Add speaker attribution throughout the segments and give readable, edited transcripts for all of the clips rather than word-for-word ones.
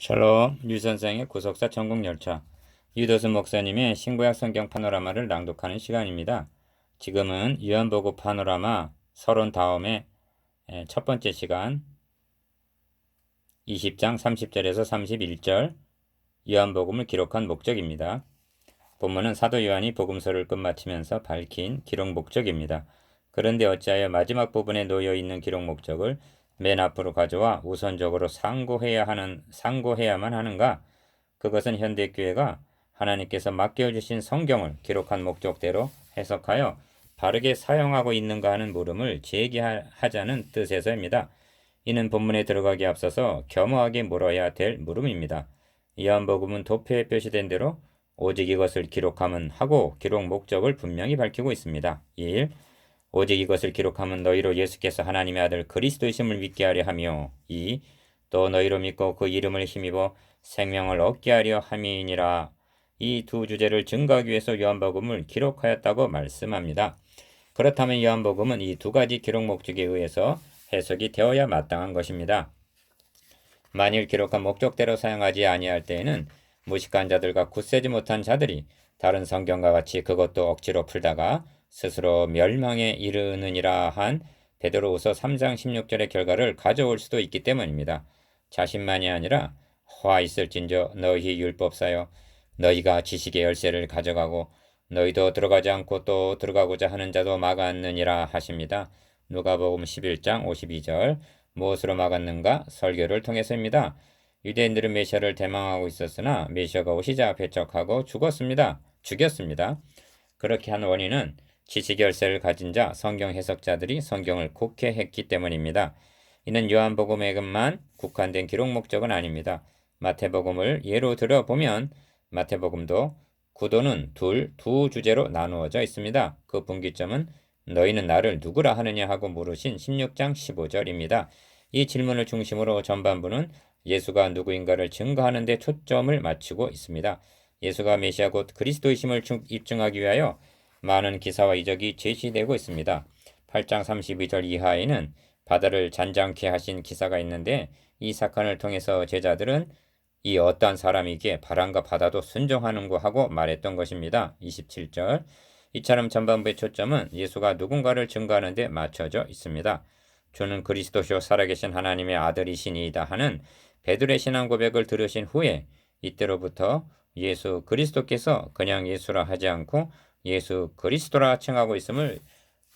Speaker 1: 샬롬, 유선생의 구속사 천국열차. 유도순 목사님의 신구약 성경 파노라마를 낭독하는 시간입니다. 지금은 요한복음 파노라마 서론 다음에 첫 번째 시간 20장 30절에서 31절 요한복음을 기록한 목적입니다. 본문은 사도 요한이 복음서를 끝마치면서 밝힌 기록 목적입니다. 그런데 어찌하여 마지막 부분에 놓여 있는 기록 목적을 맨 앞으로 가져와 우선적으로 상고해야만 하는가? 그것은 현대교회가 하나님께서 맡겨주신 성경을 기록한 목적대로 해석하여 바르게 사용하고 있는가 하는 물음을 제기하자는 뜻에서입니다. 이는 본문에 들어가기 앞서서 겸허하게 물어야 될 물음입니다. 요한복음은 도표에 표시된 대로 오직 이것을 기록함은 하고 기록 목적을 분명히 밝히고 있습니다. 1. 오직 이것을 기록함은 너희로 예수께서 하나님의 아들 그리스도이심을 믿게 하려 하며 2. 또 너희로 믿고 그 이름을 힘입어 생명을 얻게 하려 함이니라. 이 두 주제를 증거하기 위해서 요한복음을 기록하였다고 말씀합니다. 그렇다면 요한복음은 이 두 가지 기록 목적에 의해서 해석이 되어야 마땅한 것입니다. 만일 기록한 목적대로 사용하지 아니할 때에는 무식한 자들과 굳세지 못한 자들이 다른 성경과 같이 그것도 억지로 풀다가 스스로 멸망에 이르느니라 한 베드로후서 3장 16절의 결과를 가져올 수도 있기 때문입니다. 자신만이 아니라 화 있을진저 너희 율법사여 너희가 지식의 열쇠를 가져가고 너희도 들어가지 않고 또 들어가고자 하는 자도 막았느니라 하십니다. 누가복음 11장 52절. 무엇으로 막았는가? 설교를 통해서입니다. 유대인들은 메시아를 대망하고 있었으나 메시아가 오시자 배척하고 죽였습니다. 그렇게 한 원인은 지식 열쇠를 가진 자 성경 해석자들이 성경을 곡해했기 때문입니다. 이는 요한복음에만 국한된 기록 목적은 아닙니다. 마태복음을 예로 들어보면 마태복음도 구도는 두 주제로 나누어져 있습니다. 그 분기점은 너희는 나를 누구라 하느냐 하고 물으신 16장 15절입니다. 이 질문을 중심으로 전반부는 예수가 누구인가를 증거하는 데 초점을 맞추고 있습니다. 예수가 메시아 곧 그리스도이심을 입증하기 위하여 많은 기사와 이적이 제시되고 있습니다. 8장 32절 이하에는 바다를 잔잔케 하신 기사가 있는데 이 사건을 통해서 제자들은 이 어떠한 사람이기에 바람과 바다도 순종하는고 하고 말했던 것입니다. 27절. 이처럼 전반부의 초점은 예수가 누군가를 증거하는 데 맞춰져 있습니다. 주는 그리스도시요 살아계신 하나님의 아들이시니이다 하는 베드로의 신앙 고백을 들으신 후에 이때로부터 예수 그리스도께서 그냥 예수라 하지 않고 예수 그리스도라 칭하고 있음을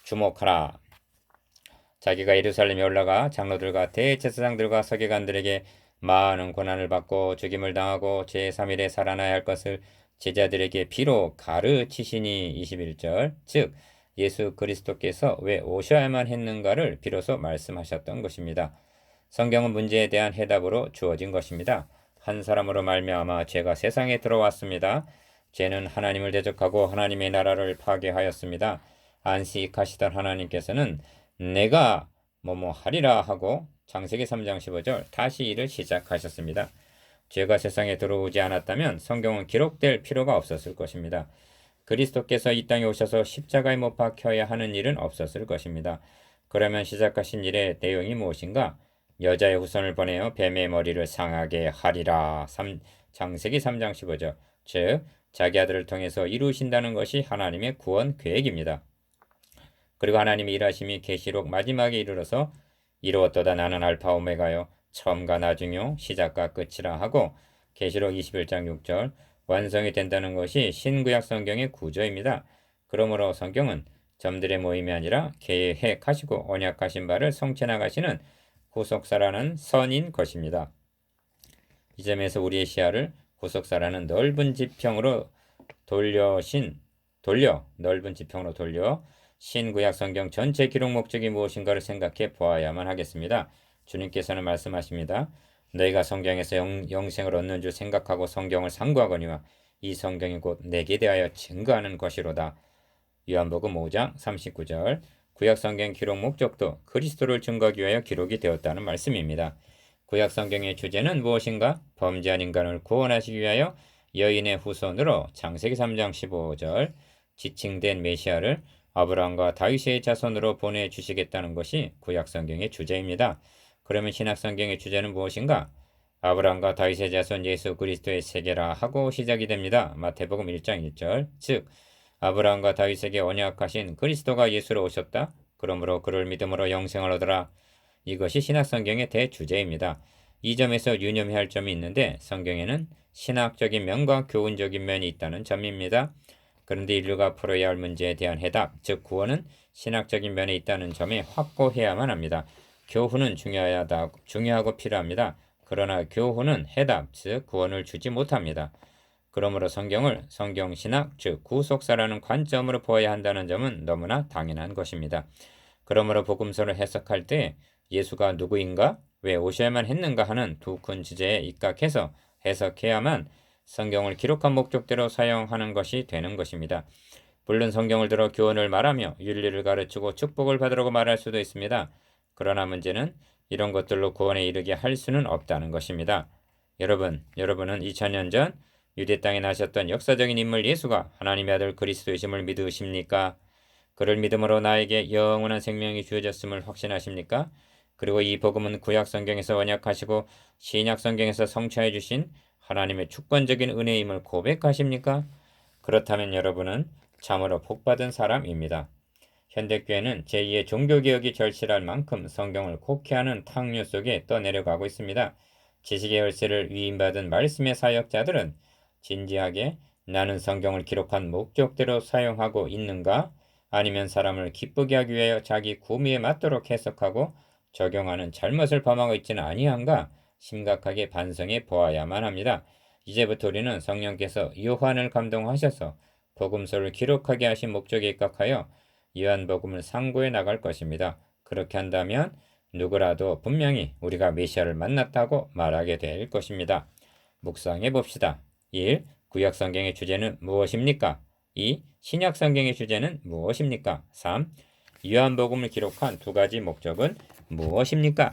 Speaker 1: 주목하라. 자기가 예루살렘에 올라가 장로들과 대제사장들과 서기관들에게 많은 고난을 받고 죽임을 당하고 제3일에 살아나야 할 것을 제자들에게 비로 가르치시니 21절. 즉 예수 그리스도께서 왜 오셔야만 했는가를 비로소 말씀하셨던 것입니다. 성경은 문제에 대한 해답으로 주어진 것입니다. 한 사람으로 말미암아 죄가 세상에 들어왔습니다. 죄는 하나님을 대적하고 하나님의 나라를 파괴하였습니다. 안식하시던 하나님께서는 내가 뭐뭐 하리라 하고 창세기 3장 15절 다시 일을 시작하셨습니다. 죄가 세상에 들어오지 않았다면 성경은 기록될 필요가 없었을 것입니다. 그리스도께서 이 땅에 오셔서 십자가에 못 박혀야 하는 일은 없었을 것입니다. 그러면 시작하신 일의 내용이 무엇인가? 여자의 후손을 보내어 뱀의 머리를 상하게 하리라. 창세기 3장 15절. 즉 자기 아들을 통해서 이루신다는 것이 하나님의 구원 계획입니다. 그리고 하나님의 일하심이 계시록 마지막에 이르러서 이루었도다 나는 알파 오메가요 처음과 나중요 시작과 끝이라 하고 계시록 21장 6절 완성이 된다는 것이 신구약 성경의 구조입니다. 그러므로 성경은 점들의 모임이 아니라 계획하시고 언약하신 바를 성취나가시는 구속사라는 선인 것입니다. 이 점에서 우리의 시야를 구속사라는 넓은 지평으로 돌려 신구약 성경 전체 기록 목적이 무엇인가를 생각해 보아야만 하겠습니다. 주님께서는 말씀하십니다. 너희가 성경에서 영생을 얻는 줄 생각하고 성경을 상고하거니와 이 성경이 곧 내게 대하여 증거하는 것이로다. 요한복음 5장 39절. 구약 성경 기록 목적도 그리스도를 증거하기 위하여 기록이 되었다는 말씀입니다. 구약 성경의 주제는 무엇인가? 범죄한 인간을 구원하시기 위하여 여인의 후손으로 창세기 3장 15절 지칭된 메시아를 아브라함과 다윗의 자손으로 보내주시겠다는 것이 구약 성경의 주제입니다. 그러면 신약 성경의 주제는 무엇인가? 아브라함과 다윗의 자손 예수 그리스도의 세계라 하고 시작이 됩니다. 마태복음 1장 1절. 즉 아브라함과 다윗에게 언약하신 그리스도가 예수로 오셨다. 그러므로 그를 믿음으로 영생을 얻으라. 이것이 신약성경의 대주제입니다. 이 점에서 유념해야 할 점이 있는데 성경에는 신학적인 면과 교훈적인 면이 있다는 점입니다. 그런데 인류가 풀어야 할 문제에 대한 해답, 즉 구원은 신학적인 면에 있다는 점에 확고해야만 합니다. 교훈은 중요하고 필요합니다. 그러나 교훈은 해답, 즉 구원을 주지 못합니다. 그러므로 성경을 성경신학, 즉 구속사라는 관점으로 보아야 한다는 점은 너무나 당연한 것입니다. 그러므로 복음서를 해석할 때 예수가 누구인가, 왜 오셔야만 했는가 하는 두 큰 주제에 입각해서 해석해야만 성경을 기록한 목적대로 사용하는 것이 되는 것입니다. 물론 성경을 들어 교훈을 말하며 윤리를 가르치고 축복을 받으라고 말할 수도 있습니다. 그러나 문제는 이런 것들로 구원에 이르게 할 수는 없다는 것입니다. 여러분은 2000년 전 유대 땅에 나셨던 역사적인 인물 예수가 하나님의 아들 그리스도이심을 믿으십니까? 그를 믿음으로 나에게 영원한 생명이 주어졌음을 확신하십니까? 그리고 이 복음은 구약 성경에서 언약하시고 신약 성경에서 성취해 주신 하나님의 주권적인 은혜임을 고백하십니까? 그렇다면 여러분은 참으로 복받은 사람입니다. 현대교회는 제2의 종교개혁이 절실할 만큼 성경을 곡해하는 탕류 속에 떠내려가고 있습니다. 지식의 열쇠를 위임받은 말씀의 사역자들은 진지하게 나는 성경을 기록한 목적대로 사용하고 있는가? 아니면 사람을 기쁘게 하기 위하여 자기 구미에 맞도록 해석하고 적용하는 잘못을 범하고 있지는 아니한가? 심각하게 반성해 보아야만 합니다. 이제부터 우리는 성령께서 요한을 감동하셔서 복음서를 기록하게 하신 목적에 입각하여 요한복음을 상고해 나갈 것입니다. 그렇게 한다면 누구라도 분명히 우리가 메시아를 만났다고 말하게 될 것입니다. 묵상해 봅시다. 1. 구약성경의 주제는 무엇입니까? 2. 신약성경의 주제는 무엇입니까? 3. 요한복음을 기록한 두 가지 목적은 무엇입니까?